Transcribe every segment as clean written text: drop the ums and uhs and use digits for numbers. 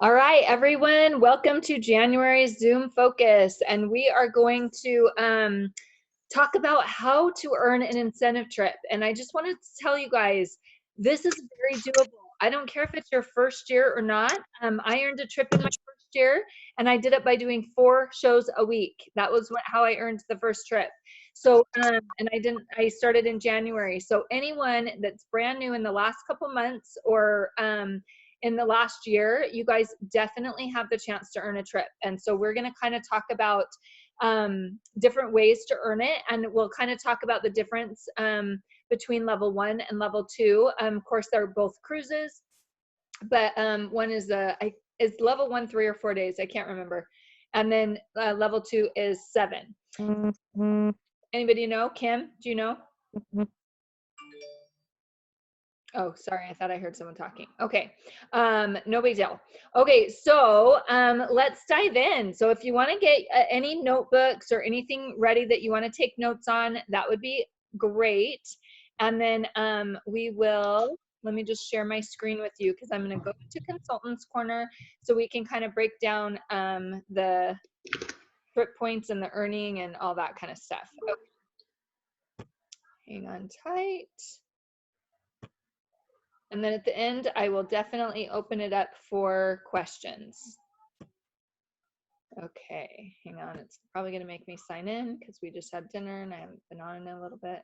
All right, everyone, welcome to January's Zoom Focus, and we are going to talk about how to earn an incentive trip. And I just wanted to tell you guys, this is very doable. I don't care if it's your first year or not. I earned a trip in my first year, and I did it by doing 4 shows a week. That was how I earned the first trip. So, and I started in January. So anyone that's brand new in the last couple months or in the last year, you guys definitely have the chance to earn a trip. And so we're going to kind of talk about different ways to earn it, and we'll kind of talk about the difference between level 1 and level 2. Of course, they're both cruises, but one is is level 1 3 or 4 days, I can't remember, and then level 2 is 7. Anybody know? Kim, do you know? Oh, sorry, I thought I heard someone talking. Okay, no big deal. Okay, so let's dive in. So if you want to get any notebooks or anything ready that you want to take notes on, that would be great. And then let me just share my screen with you, because I'm going to go to Consultants Corner so we can kind of break down the trip points and the earning and all that kind of stuff. Okay. Hang on tight. And then at the end, I will definitely open it up for questions. Okay, hang on. It's probably going to make me sign in because we just had dinner and I haven't been on in a little bit.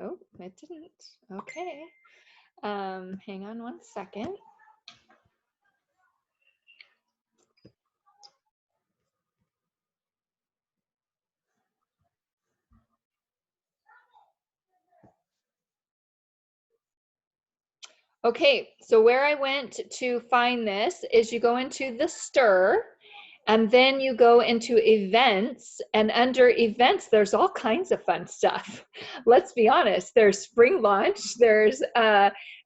Oh, it didn't. Okay. Hang on one second. Okay, so where I went to find this is you go into the stir, and then you go into events, and under events, there's all kinds of fun stuff. Let's be honest, there's spring launch, there's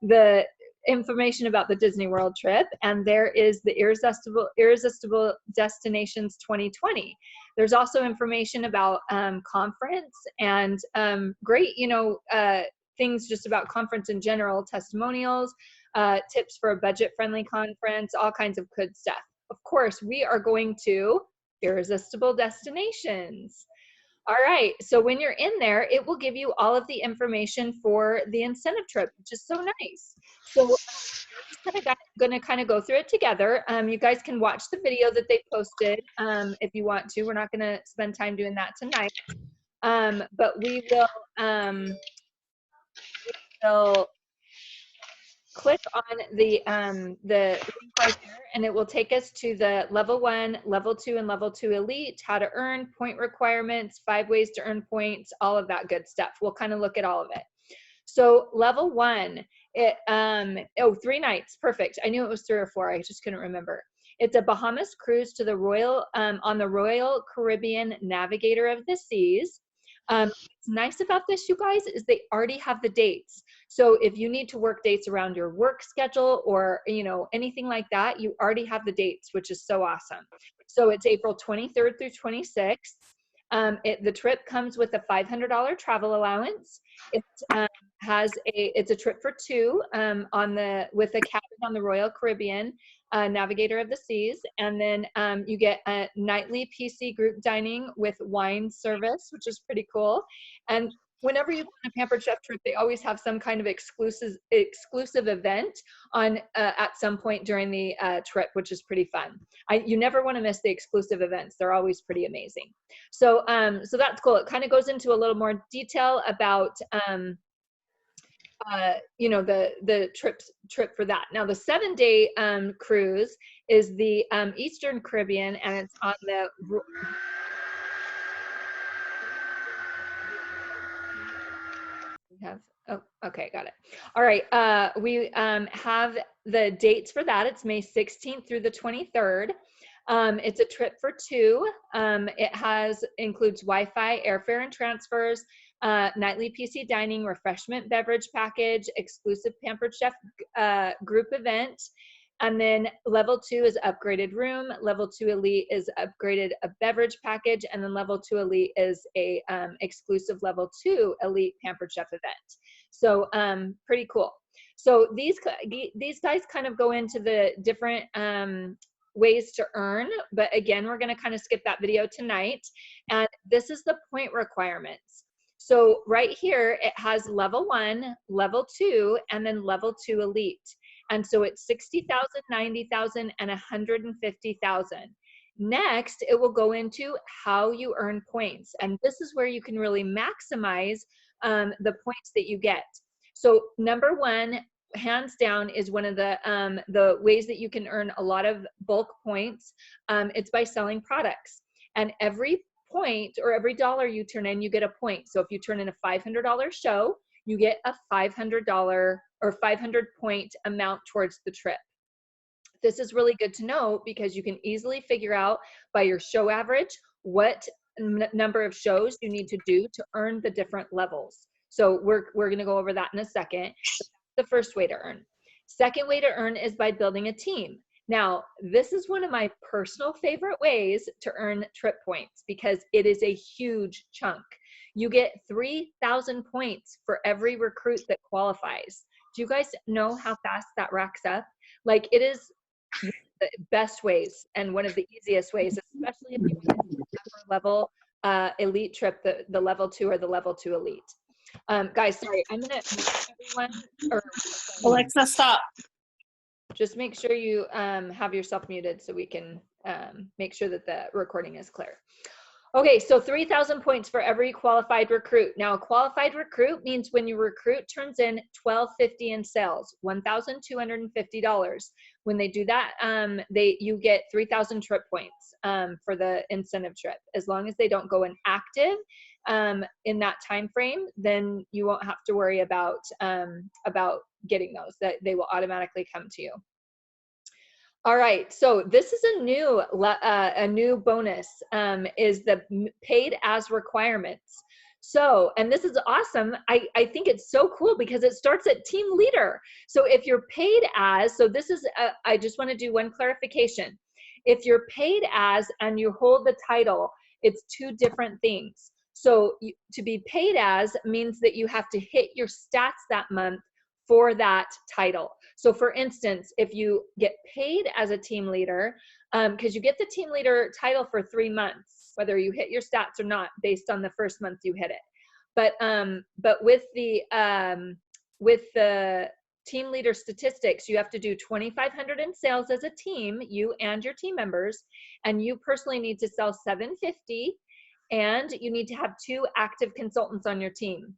the information about the Disney World trip, and there is the Irresistible Destinations 2020. There's also information about conference and great, things just about conference in general, testimonials, tips for a budget-friendly conference, all kinds of good stuff. Of course, we are going to Irresistible Destinations. All right, so when you're in there, it will give you all of the information for the incentive trip, which is so nice. So we're just going to kind of go through it together. You guys can watch the video that they posted if you want to. We're not going to spend time doing that tonight, but we will click on the link right there, and it will take us to the level 1, level 2, and level 2 elite, how to earn, point requirements, 5 ways to earn points, all of that good stuff. We'll kind of look at all of it. So level 1, 3 nights, perfect. I knew it was 3 or 4, I just couldn't remember. It's a Bahamas cruise to the on the Royal Caribbean Navigator of the Seas. What's nice about this, you guys, is they already have the dates. So if you need to work dates around your work schedule or, anything like that, you already have the dates, which is so awesome. So it's April 23rd through 26th. The trip comes with a $500 travel allowance. It's a trip for 2 with a cabin on the Royal Caribbean Navigator of the Seas, and then you get a nightly PC group dining with wine service, which is pretty cool. And whenever you go on a Pampered Chef trip, they always have some kind of exclusive event on at some point during the trip, which is pretty fun. You never want to miss the exclusive events; they're always pretty amazing. So that's cool. It kind of goes into a little more detail about the trip for that. Now the 7-day cruise is the Eastern Caribbean, and it's on the okay, got it. All right, we have the dates for that. It's May 16th through the 23rd. It's a trip for 2. It includes Wi-Fi, airfare and transfers, nightly PC dining, refreshment beverage package, exclusive Pampered Chef group event. And then level 2 is upgraded room. Level 2 elite is upgraded a beverage package. And then level 2 elite is a exclusive level 2 elite Pampered Chef event. So pretty cool. So these guys kind of go into the different ways to earn, but again, we're going to kind of skip that video tonight. And this is the point requirements. So right here, it has level 1, level 2, and then level 2 elite. And so it's 60,000, 90,000, and 150,000. Next, it will go into how you earn points. And this is where you can really maximize the points that you get. So number 1, hands down, is one of the ways that you can earn a lot of bulk points. It's by selling products. And every point or every dollar you turn in, you get a point. So if you turn in a $500 show, you get a $500 or 500 point amount towards the trip. This is really good to know because you can easily figure out by your show average what number of shows you need to do to earn the different levels. So we're going to go over that in a second. The first way to earn. Second way to earn is by building a team. Now, this is one of my personal favorite ways to earn trip points because it is a huge chunk. You get 3,000 points for every recruit that qualifies. Do you guys know how fast that racks up? Like, it is the best ways and one of the easiest ways, especially if you want to do the upper level elite trip, the level 2 or the level 2 elite. Guys, sorry, I'm gonna everyone, or Alexa, stop. just make sure you have yourself muted so we can make sure that the recording is clear. Okay, so 3,000 points for every qualified recruit. Now, a qualified recruit means when your recruit turns in $1,250 in sales, $1,250. When they do that, you get 3,000 trip points for the incentive trip. As long as they don't go inactive in that time frame, then you won't have to worry about getting those. That they will automatically come to you. All right, so this is a new bonus, is the paid as requirements. So, and this is awesome. I think it's so cool because it starts at team leader. So if you're paid as, so this is, I just want to do one clarification. If you're paid as and you hold the title, it's two different things. So to be paid as means that you have to hit your stats that month for that title. So for instance, if you get paid as a team leader, because you get the team leader title for 3 months, whether you hit your stats or not, based on the first month you hit it. But with the team leader statistics, you have to do 2,500 in sales as a team, you and your team members, and you personally need to sell 750, and you need to have 2 active consultants on your team.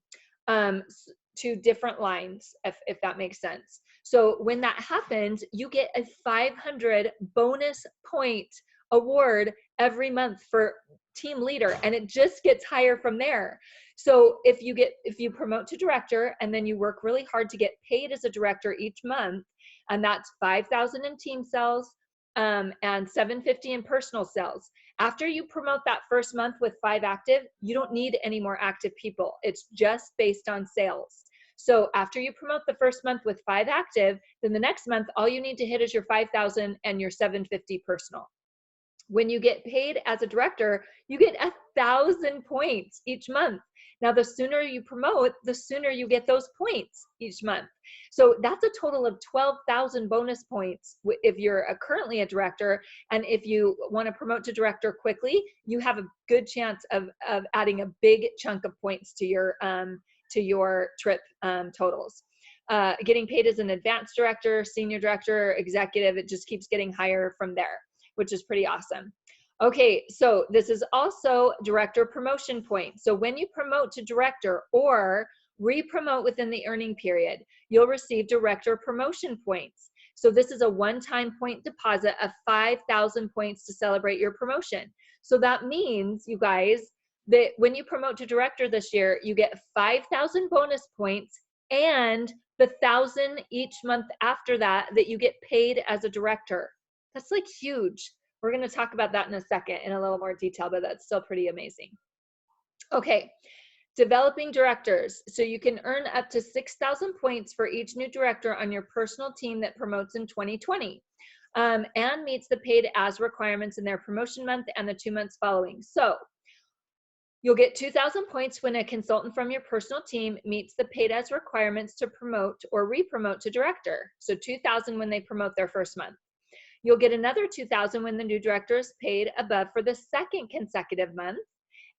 2 different lines, if that makes sense. So when that happens, you get a 500 bonus point award every month for team leader, and it just gets higher from there. So if you promote to director and then you work really hard to get paid as a director each month, and that's 5,000 in team sales and 750 in personal sales. After you promote that first month with 5 active, you don't need any more active people. It's just based on sales. So after you promote the first month with 5 active, then the next month, all you need to hit is your 5,000 and your 750 personal. When you get paid as a director, you get 1,000 points each month. Now, the sooner you promote, the sooner you get those points each month. So that's a total of 12,000 bonus points if you're currently a director. And if you want to promote to director quickly, you have a good chance of adding a big chunk of points to your trip totals. Getting paid as an advanced director, senior director, executive, it just keeps getting higher from there, which is pretty awesome. Okay, so this is also director promotion points. So when you promote to director or re-promote within the earning period, you'll receive director promotion points. So this is a one-time point deposit of 5,000 points to celebrate your promotion. So that means, you guys, that when you promote to director this year, you get 5,000 bonus points and the 1,000 each month after that you get paid as a director. That's like huge. We're going to talk about that in a second in a little more detail, but that's still pretty amazing. Okay, developing directors. So you can earn up to 6,000 points for each new director on your personal team that promotes in 2020 and meets the paid as requirements in their promotion month and the 2 months following. So You'll get 2,000 points when a consultant from your personal team meets the paid as requirements to promote or re-promote to director. So 2,000 when they promote their first month. You'll get another 2,000 when the new director is paid above for the second consecutive month.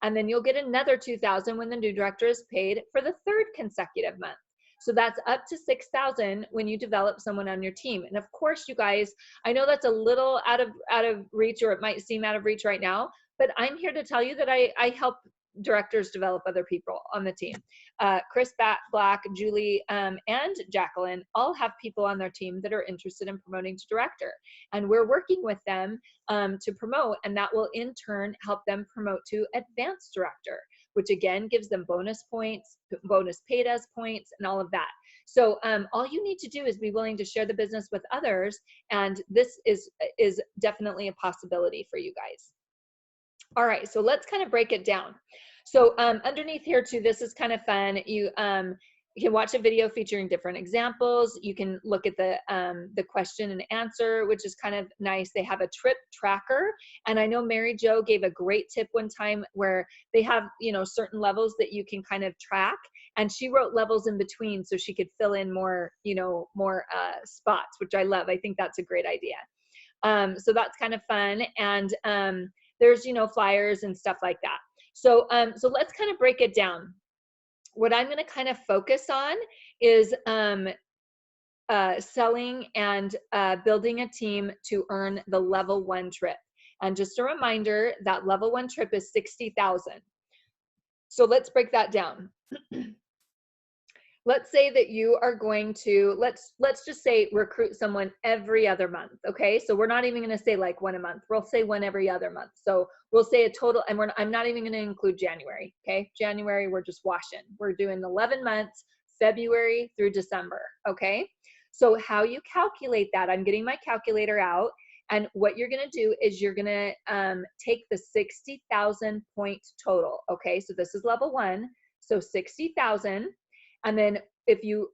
And then you'll get another 2,000 when the new director is paid for the third consecutive month. So that's up to 6,000 when you develop someone on your team. And of course, you guys, I know that's a little out of reach, or it might seem out of reach right now, but I'm here to tell you that I help directors develop other people on the team. Chris Black, Julie, and Jacqueline all have people on their team that are interested in promoting to director. And we're working with them to promote, and that will in turn help them promote to advanced director, which again gives them bonus points, bonus paid as points, and all of that. So all you need to do is be willing to share the business with others, and this is definitely a possibility for you guys. All right, so let's kind of break it down. So underneath here too, this is kind of fun. You can watch a video featuring different examples. You can look at the question and answer, which is kind of nice. They have a trip tracker, and I know Mary Jo gave a great tip one time where they have, you know, certain levels that you can kind of track, and she wrote levels in between so she could fill in more, you know, more spots, which I love. I think that's a great idea. So that's kind of fun, and there's, you know, flyers and stuff like that. So so let's kind of break it down. What I'm going to kind of focus on is selling and building a team to earn the level 1 trip. And just a reminder that level 1 trip is 60,000. So let's break that down. Let's say that you are going to, let's just say recruit someone every other month, okay? So we're not even gonna say like one a month, we'll say one every other month. So we'll say a total, and I'm not even gonna include January, okay? January, we're just washing. We're doing 11 months, February through December, okay? So how you calculate that, I'm getting my calculator out, and what you're gonna do is you're gonna take the 60,000 point total, okay? So this is level 1, so 60,000. And then if you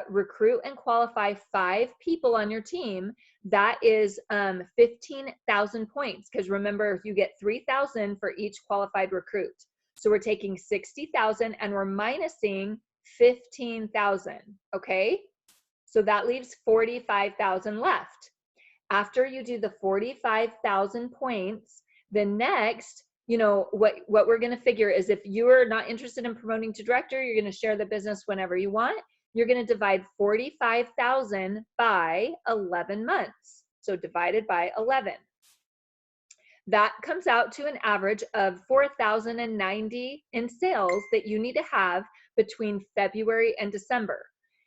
recruit and qualify 5 people on your team, that is 15,000 points. Because remember, if you get 3,000 for each qualified recruit. So we're taking 60,000 and we're minusing 15,000, okay? So that leaves 45,000 left. After you do the 45,000 points, the next, you know, what we're going to figure is if you're not interested in promoting to director, you're going to share the business whenever you want. You're going to divide 45,000 by 11 months. So divided by 11. That comes out to an average of 4,090 in sales that you need to have between February and December.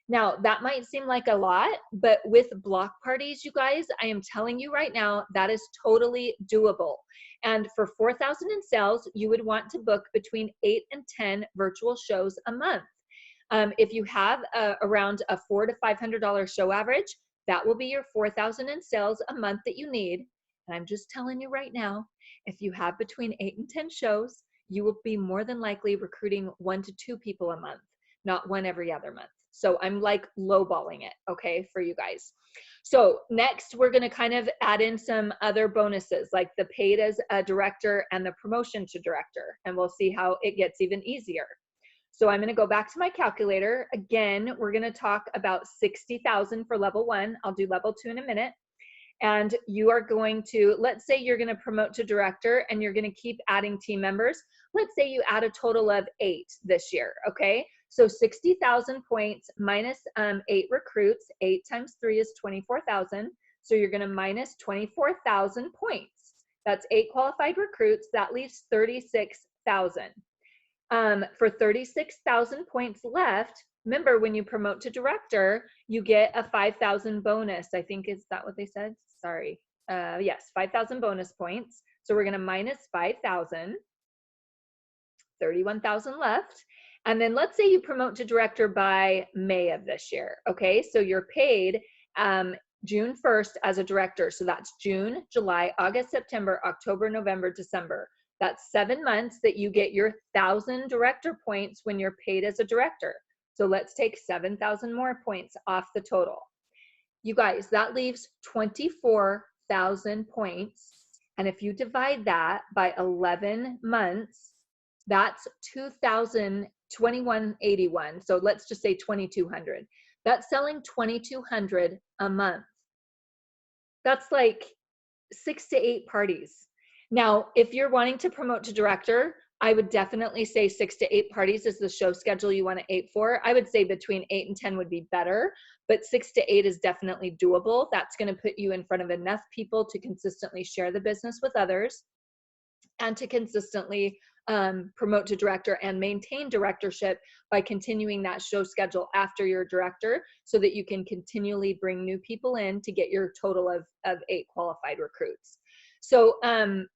Now, that might seem like a lot, but with block parties, you guys, I am telling you right now, that is totally doable. And for 4,000 in sales, you would want to book between 8 and 10 virtual shows a month. If you have around a $400 to $500 show average, that will be your 4,000 in sales a month that you need. And I'm just telling you right now, if you have between 8 and 10 shows, you will be more than likely recruiting 1 to 2 people a month, not one every other month. So I'm like lowballing it, okay, for you guys. So next, we're going to kind of add in some other bonuses, like the paid as a director and the promotion to director, and we'll see how it gets even easier. So I'm going to go back to my calculator. Again, we're going to talk about 60,000 for level 1. I'll do level 2 in a minute. And you are going to, let's say you're going to promote to director and you're going to keep adding team members. Let's say you add a total of 8 this year, okay? So 60,000 points minus 8 recruits. 8 times 3 is 24,000. So you're going to minus 24,000 points. That's 8 qualified recruits. That leaves 36,000. For 36,000 points left, remember when you promote to director, you get a 5,000 bonus. I think, is that what they said? Sorry. Yes, 5,000 bonus points. So we're going to minus 5,000, 31,000 left. And then let's say you promote to director by May of this year. Okay, so you're paid June 1st as a director. So that's June, July, August, September, October, November, December. That's 7 months that you get your 1,000 director points when you're paid as a director. So let's take 7,000 more points off the total. You guys, that leaves 24,000 points. And if you divide that by 11 months, That's $2,021.81. So let's just say 2,200. That's selling 2,200 a month. That's like 6 to 8 parties. Now, if you're wanting to promote to director, I would definitely say 6 to 8 parties is the show schedule you want to aim for. I would say between 8 and 10 would be better, but 6 to 8 is definitely doable. That's going to put you in front of enough people to consistently share the business with others and to consistently promote to director and maintain directorship by continuing that show schedule after you're director, so that you can continually bring new people in to get your total of 8 qualified recruits. So I'm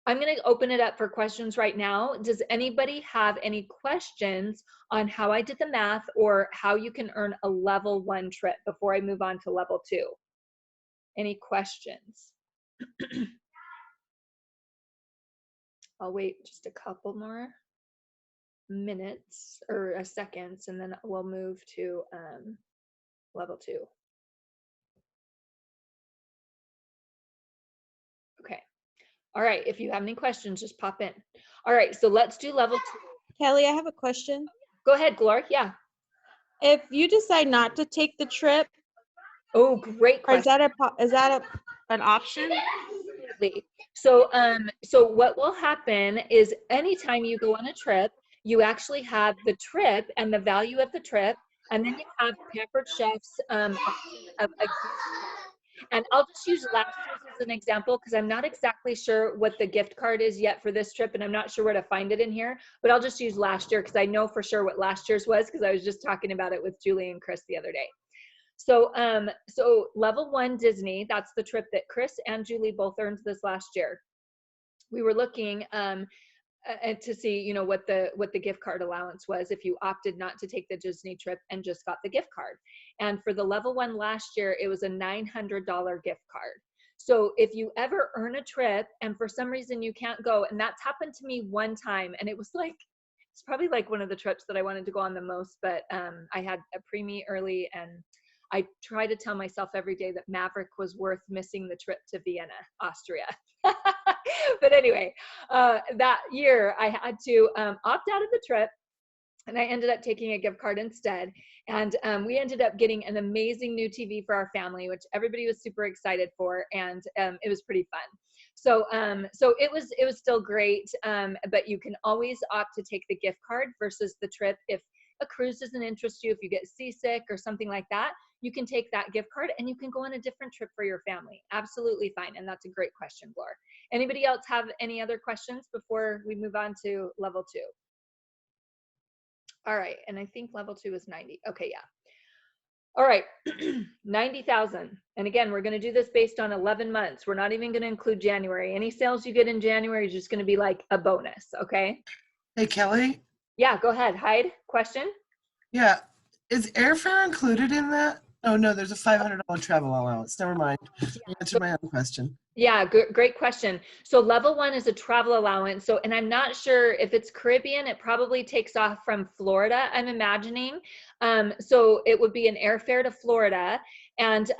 going to open it up for questions right now. Does anybody have any questions on how I did the math or how you can earn a level 1 trip before I move on to level 2? Any questions? I'll wait just a couple more minutes or seconds, and then we'll move to level 2. Okay. All right. If you have any questions, just pop in. All right. So let's do level 2. Kelly, I have a question. Go ahead, Glor. Yeah. If you decide not to take the trip, Oh, great question. Is that an option? Absolutely. So, so what will happen is anytime you go on a trip, you actually have the trip and the value of the trip, and then you have Pampered Chef's option of a gift card. And I'll just use last year's as an example because I'm not exactly sure what the gift card is yet for this trip, and I'm not sure where to find it in here, but I'll just use last year because I know for sure what last year's was because I was just talking about it with Julie and Chris the other day. So, so level 1 Disney, that's the trip that Chris and Julie both earned this last year. We were looking to see, you know, what the gift card allowance was if you opted not to take the Disney trip and just got the gift card. And for the level 1 last year, it was a $900 gift card. So if you ever earn a trip and for some reason you can't go, and that's happened to me one time, and it was like, it's probably like one of the trips that I wanted to go on the most, but I had a preemie early, and I try to tell myself every day that Maverick was worth missing the trip to Vienna, Austria. But anyway, that year I had to opt out of the trip, and I ended up taking a gift card instead. And we ended up getting an amazing new TV for our family, which everybody was super excited for, and it was pretty fun. So, so it was still great, but you can always opt to take the gift card versus the trip. If a cruise doesn't interest you, if you get seasick or something like that, you can take that gift card and you can go on a different trip for your family. Absolutely fine. And that's a great question, Glor. Anybody else have any other questions before we move on to level 2? All right. And I think level 2 is 90. Okay. Yeah. All right. 90,000. And again, we're going to do this based on 11 months. We're not even going to include January. Any sales you get in January is just going to be like a bonus. Okay. Hey, Kelly. Yeah, go ahead. Hyde, question? Yeah. Is airfare included in that? Oh, no, there's a $500 travel allowance. Never mind. You answered my own question. Yeah, great question. So level 1 is a travel allowance. So, and I'm not sure if it's Caribbean, it probably takes off from Florida, I'm imagining. So it would be an airfare to Florida, and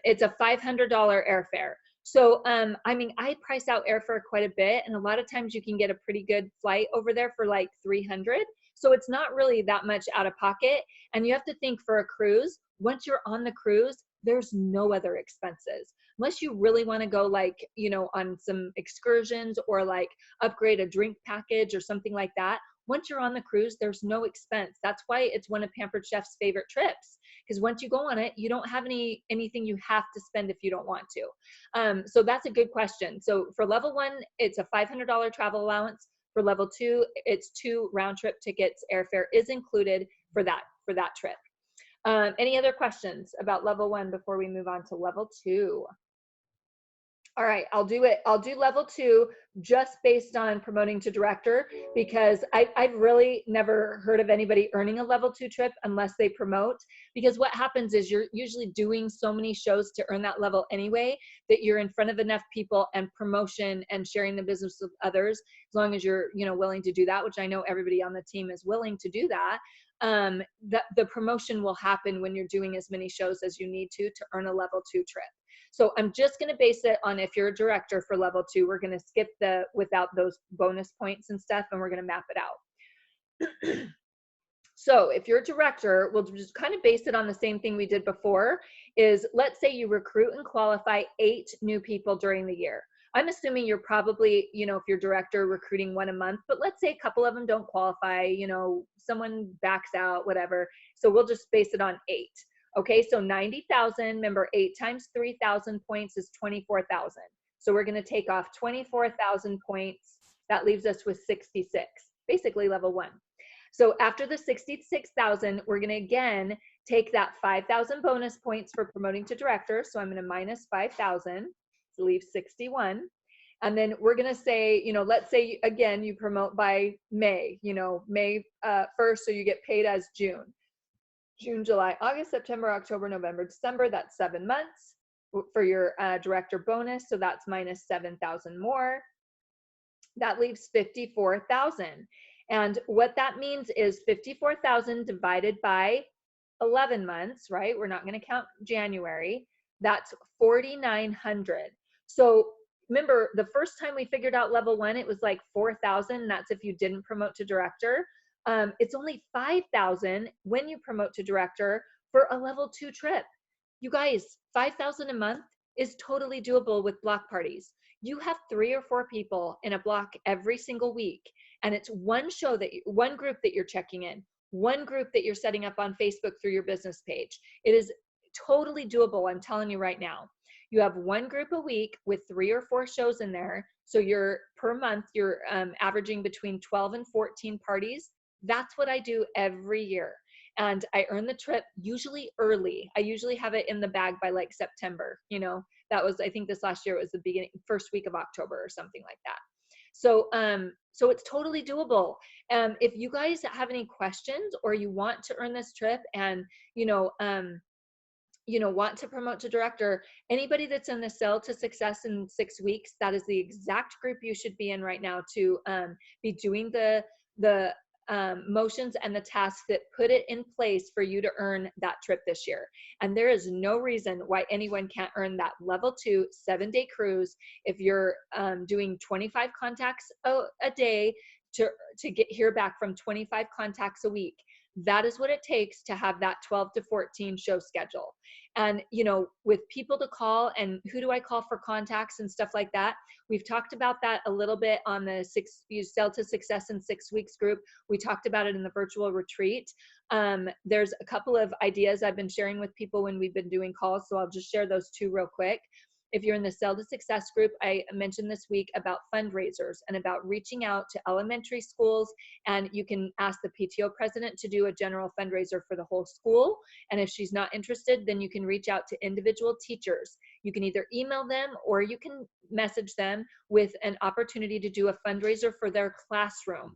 it's a $500 airfare. So, I mean, I price out airfare quite a bit, and a lot of times you can get a pretty good flight over there for like 300. So it's not really that much out of pocket. And you have to think, for a cruise, once you're on the cruise, there's no other expenses. Unless you really want to go, like, you know, on some excursions or like upgrade a drink package or something like that. Once you're on the cruise, there's no expense. That's why it's one of Pampered Chef's favorite trips, because once you go on it, you don't have anything you have to spend if you don't want to. So that's a good question. So for level 1, it's a $500 travel allowance. For level 2, it's 2 round trip tickets. Airfare is included for that trip. Any other questions about level 1 before we move on to level 2? All right, I'll do level 2 just based on promoting to director, because I've really never heard of anybody earning a level 2 trip unless they promote. Because what happens is you're usually doing so many shows to earn that level anyway, that you're in front of enough people, and promotion and sharing the business with others, as long as you're, you know, willing to do that, which I know everybody on the team is willing to do that. The promotion will happen when you're doing as many shows as you need to earn a level 2 trip. So I'm just going to base it on if you're a director for level 2, we're going to skip the without those bonus points and stuff, and we're going to map it out. So if you're a director, we'll just kind of base it on the same thing we did before, is let's say you recruit and qualify 8 new people during the year. I'm assuming you're probably, if you're director, recruiting 1 a month, but let's say a couple of them don't qualify, someone backs out, whatever. So we'll just base it on 8. Okay, so 90,000, remember 8 times 3,000 points is 24,000. So we're going to take off 24,000 points. That leaves us with 66, basically level 1. So after the 66,000, we're going to again take that 5,000 bonus points for promoting to director. So I'm going to minus 5,000 to leave 61. And then we're going to say, let's say again, you promote by May, May 1st. So you get paid as June, July, August, September, October, November, December. That's 7 months for your director bonus. So that's minus 7,000 more. That leaves 54,000. And what that means is 54,000 divided by 11 months, right? We're not going to count January. That's 4,900. So remember, the first time we figured out level 1, it was like 4,000. That's if you didn't promote to director. It's only 5,000 when you promote to director for a level 2 trip. You guys, 5,000 a month is totally doable with block parties. You have 3 or 4 people in a block every single week, and it's one group that you're checking in, one group that you're setting up on Facebook through your business page. It is totally doable. I'm telling you right now. You have one group a week with 3 or 4 shows in there. So per month, you're averaging between 12 and 14 parties. That's what I do every year. And I earn the trip usually early. I usually have it in the bag by like September. That was, I think this last year, it was the first week of October or something like that. So, so it's totally doable. If you guys have any questions or you want to earn this trip and, want to promote to director, anybody that's in the Sell to Success in 6 weeks, that is the exact group you should be in right now to be doing the motions and the tasks that put it in place for you to earn that trip this year. And there is no reason why anyone can't earn that level 2 7-day cruise if you're doing 25 contacts a day to hear back from 25 contacts a week. That is what it takes to have that 12 to 14 show schedule. And, with people to call and who do I call for contacts and stuff like that. We've talked about that a little bit on the Sell to Success in 6 weeks group. We talked about it in the virtual retreat. There's a couple of ideas I've been sharing with people when we've been doing calls. So I'll just share those 2 real quick. If you're in the Sell to Success group, I mentioned this week about fundraisers and about reaching out to elementary schools, and you can ask the PTO president to do a general fundraiser for the whole school. And if she's not interested, then you can reach out to individual teachers. You can either email them or you can message them with an opportunity to do a fundraiser for their classroom.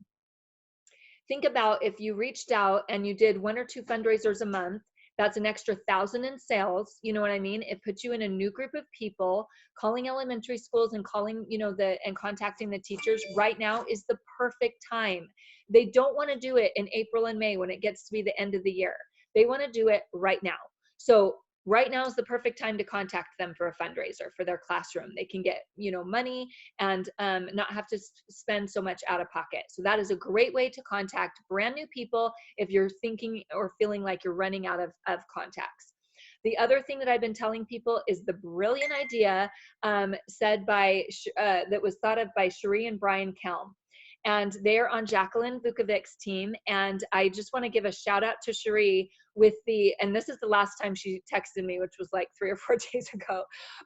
Think about if you reached out and you did 1 or 2 fundraisers a month. That's an extra 1,000 in sales. You know what I mean? It puts you in a new group of people. Calling elementary schools and calling, and contacting the teachers right now is the perfect time. They don't want to do it in April and May when it gets to be the end of the year. They want to do it right now. So right now is the perfect time to contact them for a fundraiser for their classroom. They can get, money and not have to spend so much out of pocket. So that is a great way to contact brand new people if you're thinking or feeling like you're running out of contacts. The other thing that I've been telling people is the brilliant idea that was thought of by Cherie and Brian Kelm. And they're on Jacqueline Vukovic's team. And I just want to give a shout out to Cherie and this is the last time she texted me, which was like 3 or 4 days ago.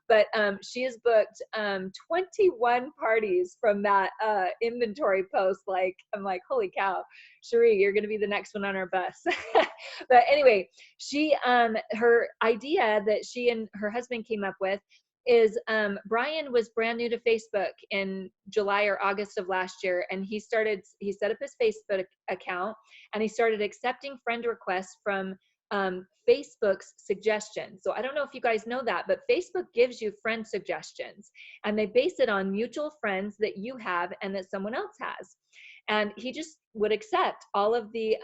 But she has booked 21 parties from that inventory post. I'm like, holy cow, Cherie, you're going to be the next one on our bus. But anyway, her idea that she and her husband came up with is Brian was brand new to Facebook in July or August of last year, and he set up his Facebook account and he started accepting friend requests from Facebook's suggestions. So I don't know if you guys know that, but Facebook gives you friend suggestions and they base it on mutual friends that you have and that someone else has. And he just would accept all of the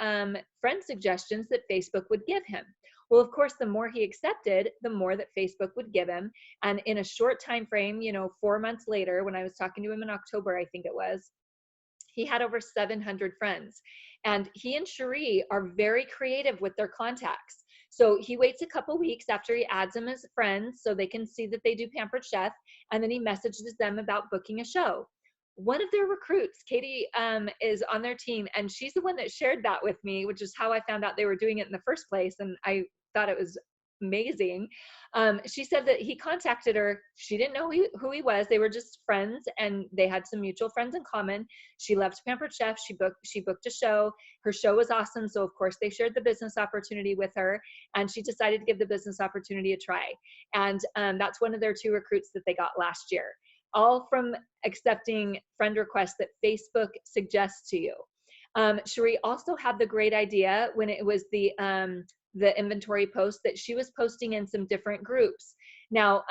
friend suggestions that Facebook would give him. Well, of course, the more he accepted, the more that Facebook would give him. And in a short time frame, 4 months later, when I was talking to him in October, I think it was, he had over 700 friends. And he and Cherie are very creative with their contacts. So he waits a couple weeks after he adds them as friends so they can see that they do Pampered Chef. And then he messages them about booking a show. One of their recruits, Katie, is on their team, and she's the one that shared that with me, which is how I found out they were doing it in the first place. And I thought it was amazing. She said that he contacted her. She didn't know who he was. They were just friends, and they had some mutual friends in common. She loved Pampered Chef. She booked a show. Her show was awesome. So of course they shared the business opportunity with her, and she decided to give the business opportunity a try. And that's one of their 2 recruits that they got last year, all from accepting friend requests that Facebook suggests to you. Cherie also had the great idea when it was the inventory post that she was posting in some different groups. Now,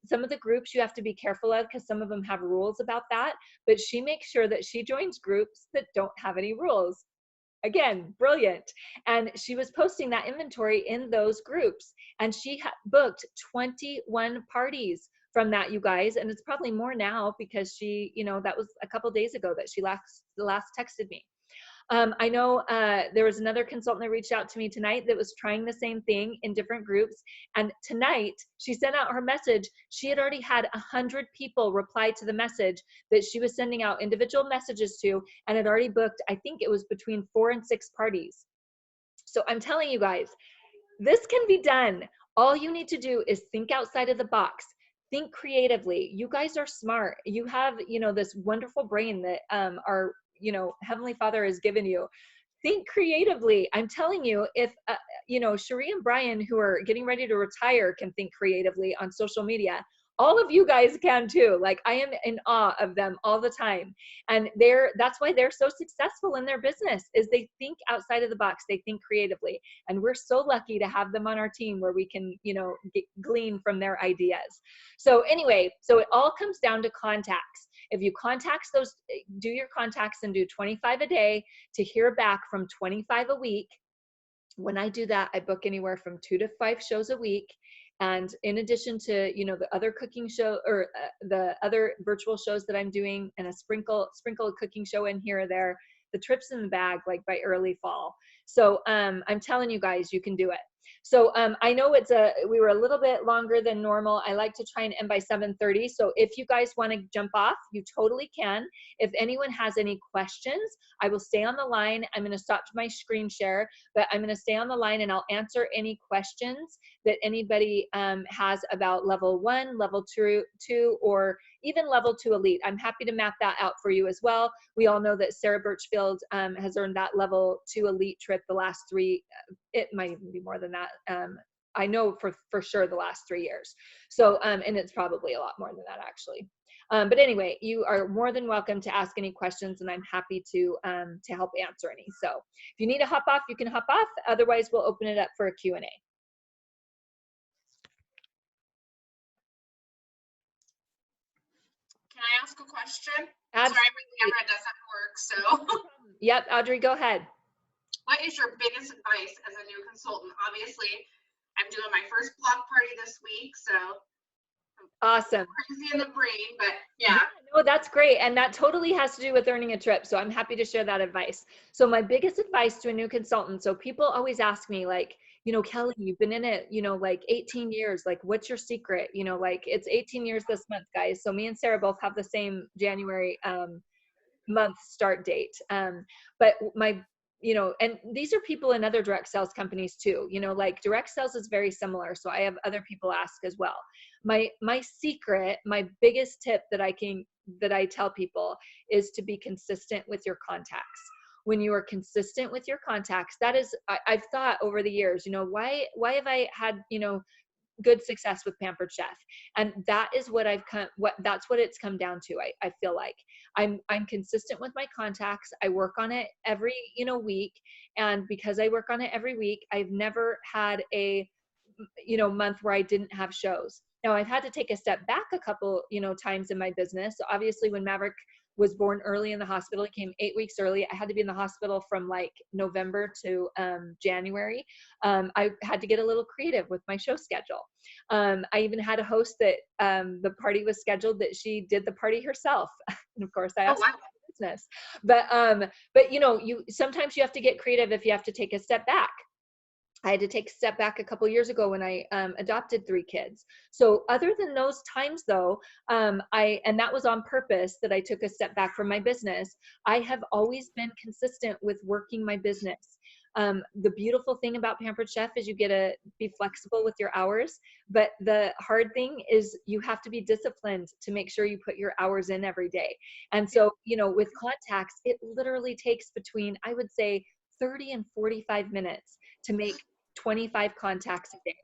some of the groups you have to be careful of because some of them have rules about that, but she makes sure that she joins groups that don't have any rules. Again, brilliant. And she was posting that inventory in those groups, and she booked 21 parties from that, you guys. And it's probably more now because she, that was a couple days ago that she last texted me. I know there was another consultant that reached out to me tonight that was trying the same thing in different groups. And tonight she sent out her message. She had already had 100 people reply to the message that she was sending out individual messages to, and had already booked, I think it was between 4 and 6 parties. So I'm telling you guys, this can be done. All you need to do is think outside of the box. Think creatively. You guys are smart. You have, this wonderful brain that our Heavenly Father has given you. Think creatively. I'm telling you, if Cherie and Brian, who are getting ready to retire, can think creatively on social media, all of you guys can too. Like, I am in awe of them all the time. And that's why they're so successful in their business, is they think outside of the box. They think creatively. And we're so lucky to have them on our team where we can, glean from their ideas. So anyway, so it all comes down to contacts. If you do your contacts and do 25 a day to hear back from 25 a week. When I do that, I book anywhere from 2 to 5 shows a week. And in addition to, the other cooking show or the other virtual shows that I'm doing, and a sprinkle a cooking show in here or there, the trip's in the bag, like by early fall. So I'm telling you guys, you can do it. So I know we were a little bit longer than normal. I like to try and end by 7:30. So if you guys want to jump off, you totally can. If anyone has any questions, I will stay on the line. I'm going to stop my screen share, but I'm going to stay on the line and I'll answer any questions that anybody has about level 1, level 2, or even level 2 elite. I'm happy to map that out for you as well. We all know that Sarah Birchfield has earned that level 2 elite trip the last 3, it might even be more than that. I know for sure the last 3 years. So, and it's probably a lot more than that actually. But anyway, you are more than welcome to ask any questions, and I'm happy to help answer any. So if you need to hop off, you can hop off. Otherwise, we'll open it up for a Q&A. Can I ask a question? Absolutely. Sorry, my camera doesn't work, so. Yep, Audrey, go ahead. What is your biggest advice as a new consultant? Obviously, I'm doing my first block party this week, so. Awesome. Crazy in the brain, but yeah. No, that's great. And that totally has to do with earning a trip. So I'm happy to share that advice. So my biggest advice to a new consultant, so people always ask me like, Kelly, you've been in it, like 18 years, like what's your secret? Like it's 18 years this month, guys. So me and Sarah both have the same January month start date. But my, and these are people in other direct sales companies too, like direct sales is very similar. So I have other people ask as well. My secret, my biggest tip that I tell people is to be consistent with your contacts. When you are consistent with your contacts, that is, I've thought over the years, why have I had, good success with Pampered Chef? And that is what that's what it's come down to. I feel like I'm consistent with my contacts. I work on it every, week. And because I work on it every week, I've never had a, month where I didn't have shows. Now I've had to take a step back a couple, times in my business. So obviously when Maverick was born early in the hospital. He came 8 weeks early. I had to be in the hospital from like November to January. I had to get a little creative with my show schedule. I even had a host that the party was scheduled that she did the party herself. And of course I Oh, asked wow. her business. But you know, sometimes you have to get creative if you have to take a step back. I had to take a step back a couple years ago when I adopted 3 kids. So other than those times though, and that was on purpose that I took a step back from my business. I have always been consistent with working my business. The beautiful thing about Pampered Chef is you get to be flexible with your hours, but the hard thing is you have to be disciplined to make sure you put your hours in every day. And so, you know, with contacts, it literally takes between, I would say, 30 and 45 minutes to make 25 contacts a day.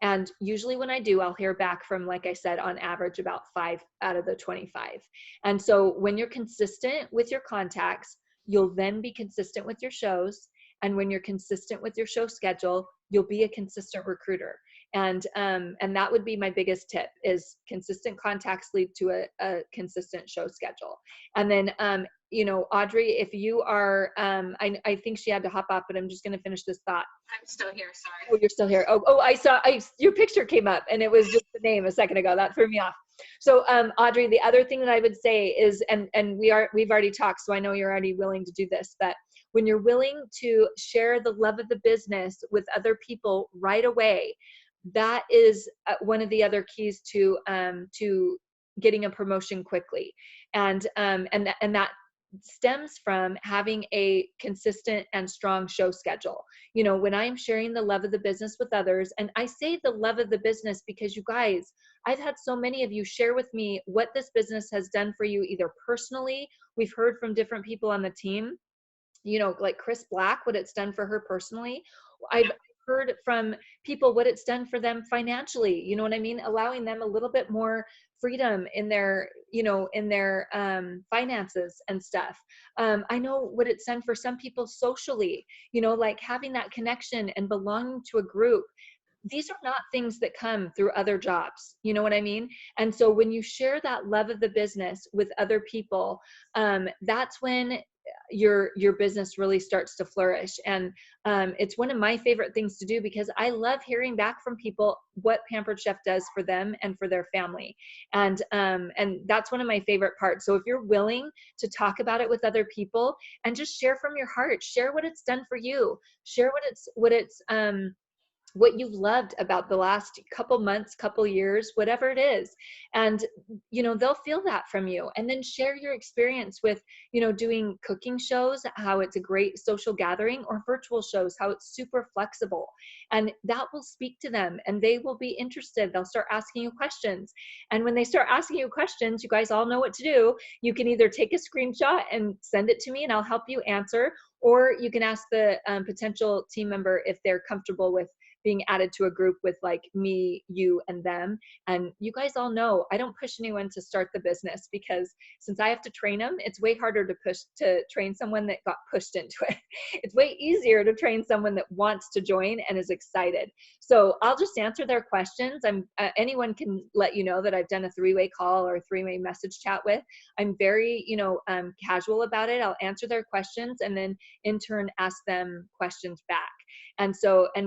And usually when I do, I'll hear back from, like I said, on average about 5 out of the 25. And so when you're consistent with your contacts, you'll then be consistent with your shows. And when you're consistent with your show schedule, you'll be a consistent recruiter. And that would be my biggest tip is consistent contacts lead to a consistent show schedule. And then, you know, Audrey, if you are, I think she had to hop off, but I'm just going to finish this thought. I'm still here, sorry. Oh, you're still here. Oh, I saw your picture came up and it was just the name a second ago. That threw me off. So, Audrey, the other thing that I would say is, and we've already talked, so I know you're already willing to do this, but when you're willing to share the love of the business with other people right away, that is one of the other keys to getting a promotion quickly. And that stems from having a consistent and strong show schedule. You know, when I'm sharing the love of the business with others, and I say the love of the business because you guys, I've had so many of you share with me what this business has done for you, either personally, we've heard from different people on the team, you know, like Chris Black, what it's done for her personally. I've heard from people what it's done for them financially, you know what I mean? Allowing them a little bit more freedom in their, you know, in their finances and stuff. I know what it's done for some people socially, you know, like having that connection and belonging to a group. These are not things that come through other jobs. You know what I mean? And so when you share that love of the business with other people, that's when your business really starts to flourish. And it's one of my favorite things to do because I love hearing back from people what Pampered Chef does for them and for their family. And that's one of my favorite parts. So if you're willing to talk about it with other people and just share from your heart, share what it's done for you, share what you've loved about the last couple months, couple years, whatever it is. And, you know, they'll feel that from you. And then share your experience with, you know, doing cooking shows, how it's a great social gathering, or virtual shows, how it's super flexible. And that will speak to them and they will be interested. They'll start asking you questions. And when they start asking you questions, you guys all know what to do. You can either take a screenshot and send it to me and I'll help you answer, or you can ask the potential team member if they're comfortable with being added to a group with like me, you, and them. And you guys all know I don't push anyone to start the business because since I have to train them, it's way harder to train someone that got pushed into it. It's way easier to train someone that wants to join and is excited. So I'll just answer their questions. Anyone can let you know that I've done a 3-way call or a 3-way message chat with. I'm very, you know, casual about it. I'll answer their questions and then in turn ask them questions back. And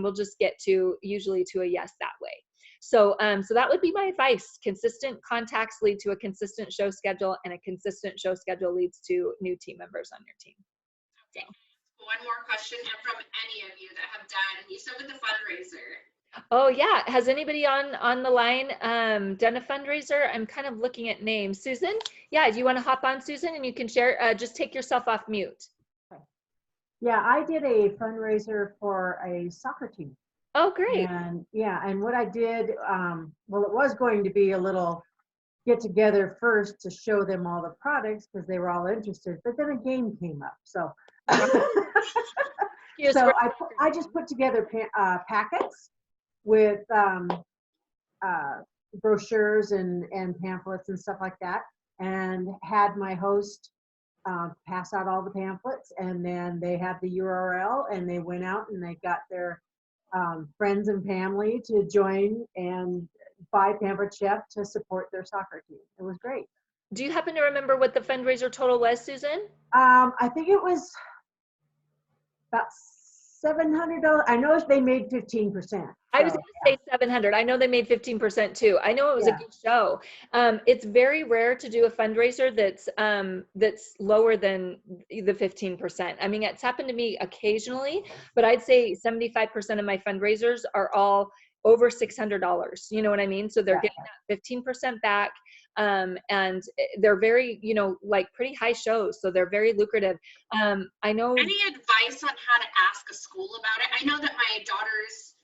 we'll just get usually to a yes that way. So that would be my advice. Consistent contacts lead to a consistent show schedule, and a consistent show schedule leads to new team members on your team. Okay. One more question from any of you that have done, you said with the fundraiser. Oh yeah, has anybody on the line done a fundraiser? I'm kind of looking at names. Susan? Yeah, do you want to hop on, Susan, and you can share, just take yourself off mute. Yeah, I did a fundraiser for a soccer team. Oh, great. And yeah, and what I did, well, it was going to be a little get together first to show them all the products because they were all interested, but then a game came up. So, so I just put together packets with brochures and pamphlets and stuff like that, and had my host pass out all the pamphlets, and then they had the URL and they went out and they got their friends and family to join and buy Pampered Chef to support their soccer team. It was great. Do you happen to remember what the fundraiser total was, Susan? I think it was about $700. I know they made 15%. I was so, going to say 700. I know they made 15% too. I know it was a Yeah. good show. It's very rare to do a fundraiser that's lower than the 15%. I mean, it's happened to me occasionally, but I'd say 75% of my fundraisers are all over $600. You know what I mean? So they're Yeah. getting that 15% back. And they're very, like pretty high shows. So they're very lucrative. I know. Any advice on how to ask a school about it? I know that my daughter's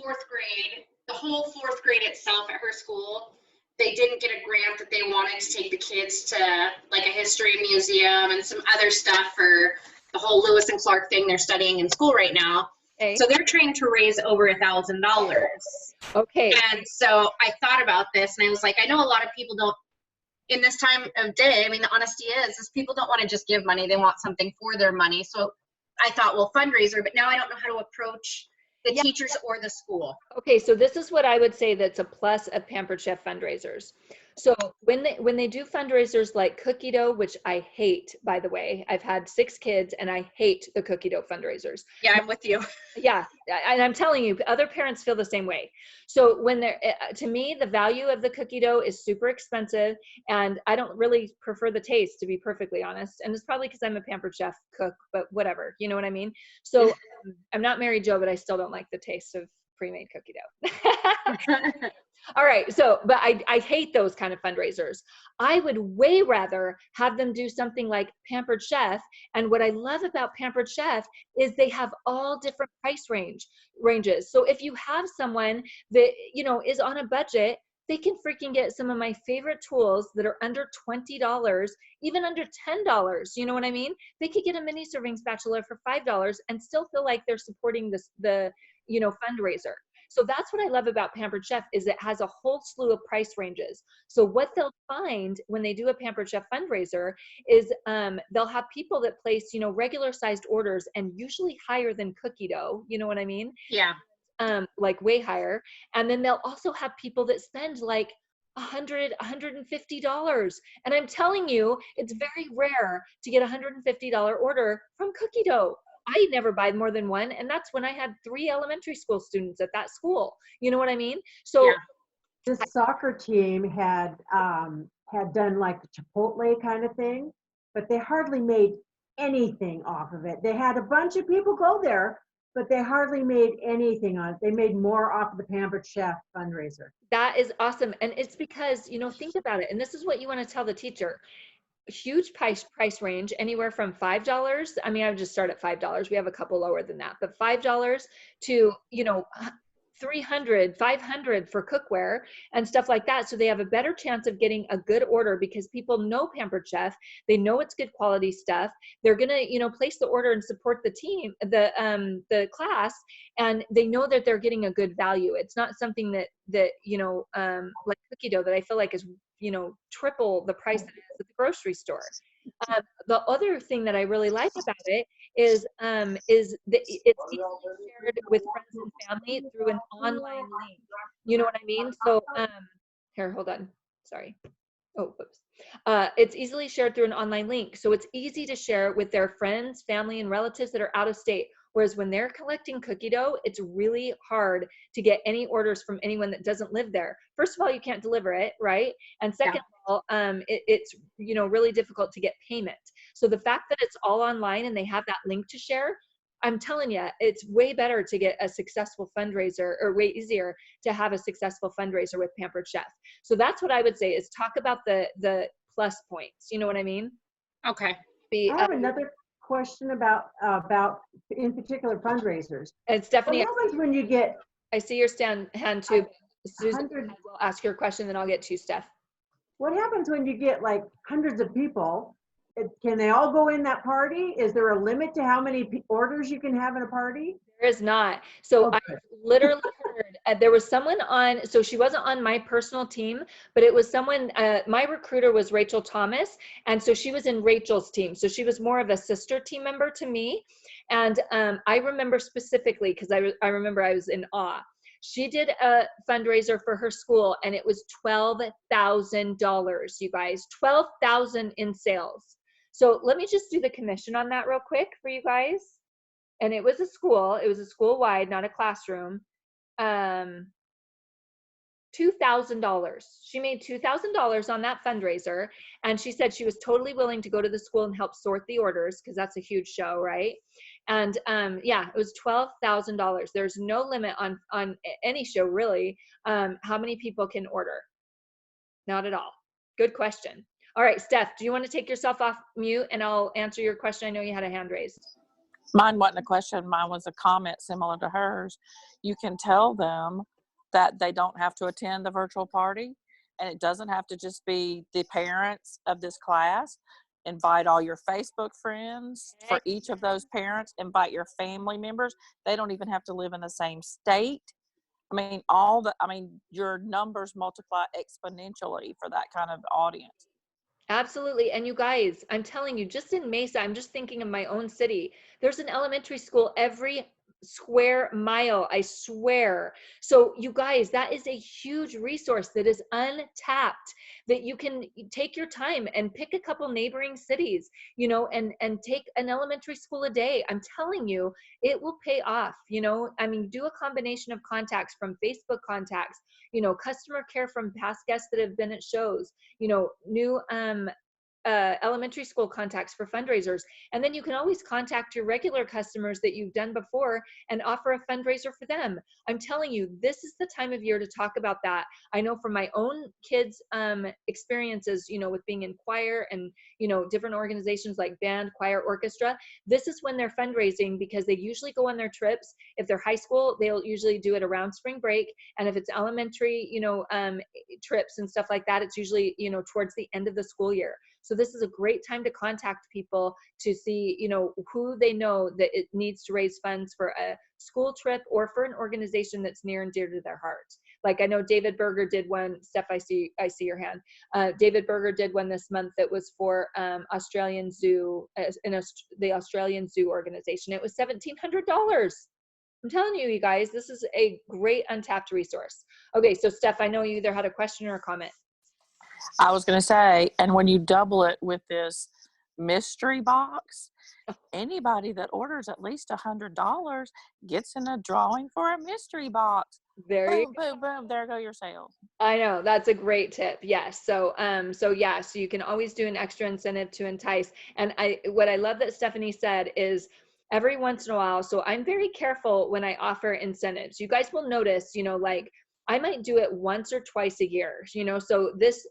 fourth grade, the whole fourth grade itself at her school, they didn't get a grant that they wanted to take the kids to like a history museum and some other stuff for the whole Lewis and Clark thing they're studying in school right now. Okay. So they're trying to raise over $1,000. Okay. And so I thought about this and I was like, I know a lot of people don't, in this time of day, I mean, the honesty is people don't want to just give money. They want something for their money. So I thought, well, fundraiser, but now I don't know how to approach the Yeah. teachers or the school. Okay, so this is what I would say that's a plus of Pampered Chef fundraisers. So when they do fundraisers like cookie dough, which I hate, by the way, I've had 6 kids and I hate the cookie dough fundraisers. Yeah, I'm with you. Yeah, and I'm telling you, other parents feel the same way. So when they're, to me, the value of the cookie dough is super expensive, and I don't really prefer the taste, to be perfectly honest. And it's probably because I'm a Pampered Chef cook, but whatever, you know what I mean? So I'm not Mary Jo, but I still don't like the taste of pre-made cookie dough. All right, so, but I hate those kind of fundraisers. I would way rather have them do something like Pampered Chef. And what I love about Pampered Chef is they have all different price ranges. So if you have someone that, is on a budget, they can freaking get some of my favorite tools that are under $20, even under $10. You know what I mean? They could get a mini serving spatula for $5 and still feel like they're supporting the fundraiser. So that's what I love about Pampered Chef is it has a whole slew of price ranges. So what they'll find when they do a Pampered Chef fundraiser is they'll have people that place, regular sized orders and usually higher than cookie dough. You know what I mean? Yeah. Like way higher. And then they'll also have people that spend like $100, $150. And I'm telling you, it's very rare to get a $150 order from cookie dough. I never buy more than one. And that's when I had 3 elementary school students at that school. You know what I mean? So Yeah. The soccer team had done like a Chipotle kind of thing, but they hardly made anything off of it. They had a bunch of people go there, but they hardly made anything on it. They made more off of the Pampered Chef fundraiser. that is awesome. And it's because, think about it. And this is what you want to tell the teacher. Huge price range, anywhere from $5. I mean, I would just start at $5. We have a couple lower than that, but $5 to, $300, $500 for cookware and stuff like that. So they have a better chance of getting a good order because people know Pampered Chef. They know it's good quality stuff. They're going to, place the order and support the team, the class, and they know that they're getting a good value. It's not something that like cookie dough that I feel like is, triple the price that it is at the grocery store. The other thing that I really like about it is it's easily shared with friends and family through an online link. You know what I mean? So here, hold on. Sorry. Oh, whoops. It's easily shared through an online link. So it's easy to share with their friends, family, and relatives that are out of state. Whereas when they're collecting cookie dough, it's really hard to get any orders from anyone that doesn't live there. First of all, you can't deliver it, right? And second of all, it's really difficult to get payment. So the fact that it's all online and they have that link to share, I'm telling you, it's way better to get a successful fundraiser, or way easier to have a successful fundraiser with Pampered Chef. So that's what I would say is talk about the plus points. You know what I mean? Okay. I have another question about in particular fundraisers. It's Stephanie. What happens when you get? I see your hand too. Susan, 100 I'll ask your question, then I'll get to Steph. What happens when you get like hundreds of people? Can they all go in that party? Is there a limit to how many orders you can have in a party? There is not. So Okay. I literally heard there was someone on, so she wasn't on my personal team, but it was someone, my recruiter was Rachel Thomas. And so she was in Rachel's team. So she was more of a sister team member to me. And I remember specifically, because I remember I was in awe. She did a fundraiser for her school and it was $12,000, you guys, 12,000 in sales. So let me just do the commission on that real quick for you guys. And it was a school wide, not a classroom. $2,000. She made $2,000 on that fundraiser. And she said she was totally willing to go to the school and help sort the orders because that's a huge show, right? And yeah, it was $12,000. There's no limit on any show really, how many people can order. Not at all. Good question. All right, Steph, do you want to take yourself off mute and I'll answer your question? I know you had a hand raised. Mine wasn't a question. Mine was a comment similar to hers. You can tell them that they don't have to attend the virtual party, and it doesn't have to just be the parents of this class. Invite all your Facebook friends for each of those parents. Invite your family members. They don't even have to live in the same state. I mean, your numbers multiply exponentially for that kind of audience. Absolutely. And you guys, I'm telling you, just in Mesa, I'm just thinking of my own city. There's an elementary school every square mile, I swear. So you guys, that is a huge resource that is untapped, that you can take your time and pick a couple neighboring cities, you know, and take an elementary school a day. I'm telling you, it will pay off. You know, I mean, do a combination of contacts from Facebook contacts, you know, customer care from past guests that have been at shows, you know, new elementary school contacts for fundraisers. And then you can always contact your regular customers that you've done before and offer a fundraiser for them. I'm telling you, this is the time of year to talk about that. I know from my own kids' experiences, you know, with being in choir and, you know, different organizations like band, choir, orchestra, this is when they're fundraising because they usually go on their trips. If they're high school, they'll usually do it around spring break. And if it's elementary, you know, trips and stuff like that, it's usually, you know, towards the end of the school year. So this is a great time to contact people to see, you know, who they know that it needs to raise funds for a school trip or for an organization that's near and dear to their heart. Like I know David Berger did one. Steph, I see your hand. David Berger did one this month that was for Australian Zoo, the Australian Zoo organization. It was $1,700. I'm telling you, you guys, this is a great untapped resource. Okay, so Steph, I know you either had a question or a comment. I was going to say, and when you double it with this mystery box, anybody that orders at least $100 gets in a drawing for a mystery box. Boom, boom, boom. There go your sales. I know, that's a great tip. Yes. So yeah, so you can always do an extra incentive to entice. And what I love that Stephanie said is every once in a while. So I'm very careful when I offer incentives. You guys will notice, you know, like I might do it once or twice a year, you know, so this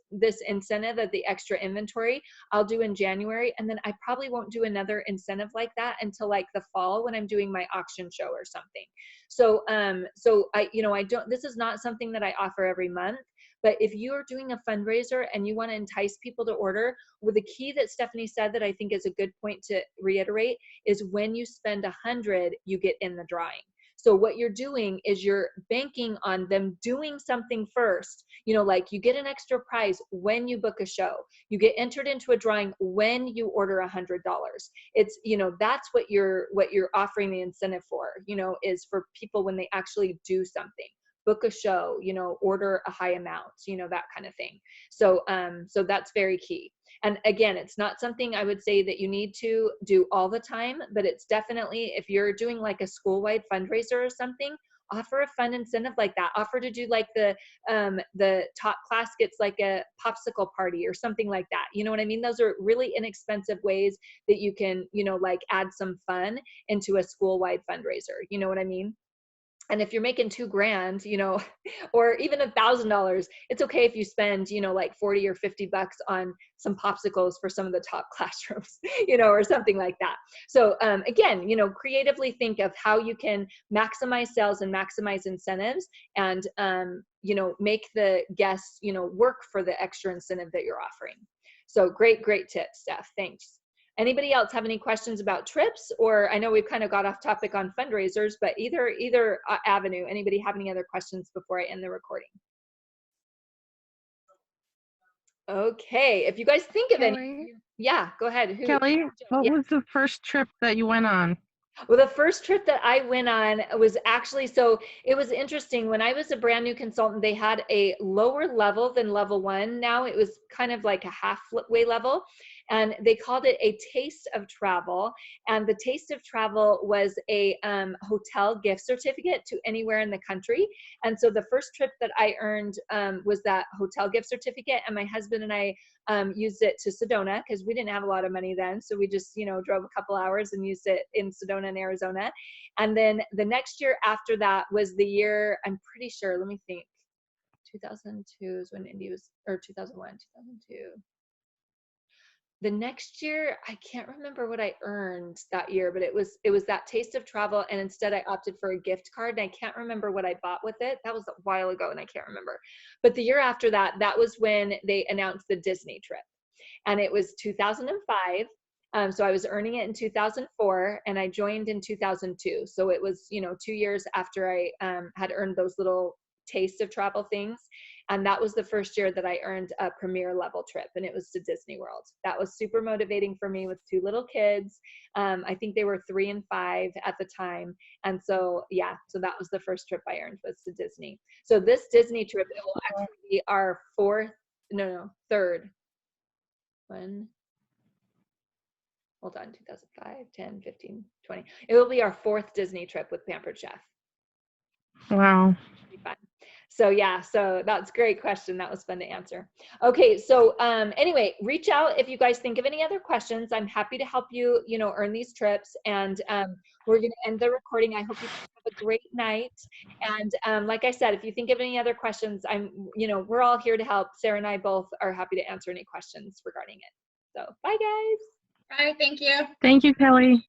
incentive of the extra inventory, I'll do in January. And then I probably won't do another incentive like that until like the fall when I'm doing my auction show or something. So, this is not something that I offer every month, but if you are doing a fundraiser and you want to entice people to order, well, the key that Stephanie said that I think is a good point to reiterate is when you spend 100, you get in the drawing. So what you're doing is you're banking on them doing something first, you know, like you get an extra prize when you book a show, you get entered into a drawing when you order $100. It's, you know, that's what you're offering the incentive for, you know, is for people when they actually do something, book a show, you know, order a high amount, you know, that kind of thing. So, so that's very key. And again, it's not something I would say that you need to do all the time, but it's definitely, if you're doing like a school-wide fundraiser or something, offer a fun incentive like that. Offer to do like the top class gets like a popsicle party or something like that. You know what I mean? Those are really inexpensive ways that you can, you know, like add some fun into a school-wide fundraiser. You know what I mean? And if you're making $2,000, you know, or even $1,000, it's okay if you spend, you know, like 40 or 50 bucks on some popsicles for some of the top classrooms, you know, or something like that. So again, you know, creatively think of how you can maximize sales and maximize incentives and, you know, make the guests, you know, work for the extra incentive that you're offering. So great tip, Steph. Thanks. Anybody else have any questions about trips? Or I know we've kind of got off topic on fundraisers, but either avenue, anybody have any other questions before I end the recording? Okay, if you guys think of any, yeah, go ahead. Kelly, what was the first trip that you went on? Well, the first trip that I went on was actually, so it was interesting. When I was a brand new consultant, they had a lower level than level one. Now it was kind of like a halfway level. And they called it a taste of travel. And the taste of travel was a hotel gift certificate to anywhere in the country. And so the first trip that I earned was that hotel gift certificate. And my husband and I used it to Sedona because we didn't have a lot of money then. So we just, drove a couple hours and used it in Sedona in Arizona. And then the next year after that was the year, I'm pretty sure, let me think, 2002 is when Indy was, or 2001, 2002. The next year, I can't remember what I earned that year, but it was that taste of travel. And instead I opted for a gift card, and I can't remember what I bought with it. That was a while ago and I can't remember. But the year after that, that was when they announced the Disney trip. And it was 2005. So I was earning it in 2004 and I joined in 2002. So it was, 2 years after I had earned those little taste of travel things. And that was the first year that I earned a premier level trip, and it was to Disney World. That was super motivating for me with 2 little kids. I think they were 3 and 5 at the time. And so, yeah, so that was the first trip I earned, was to Disney. So this Disney trip, it will actually be our third one. Hold on, 2005, 10, 15, 20. It will be our 4th Disney trip with Pampered Chef. Wow. Be fun. So yeah, so that's a great question. That was fun to answer. Okay, so anyway, reach out if you guys think of any other questions. I'm happy to help you, earn these trips. And we're going to end the recording. I hope you have a great night. And like I said, if you think of any other questions, we're all here to help. Sarah and I both are happy to answer any questions regarding it. So bye, guys. Bye, thank you. Thank you, Kelly.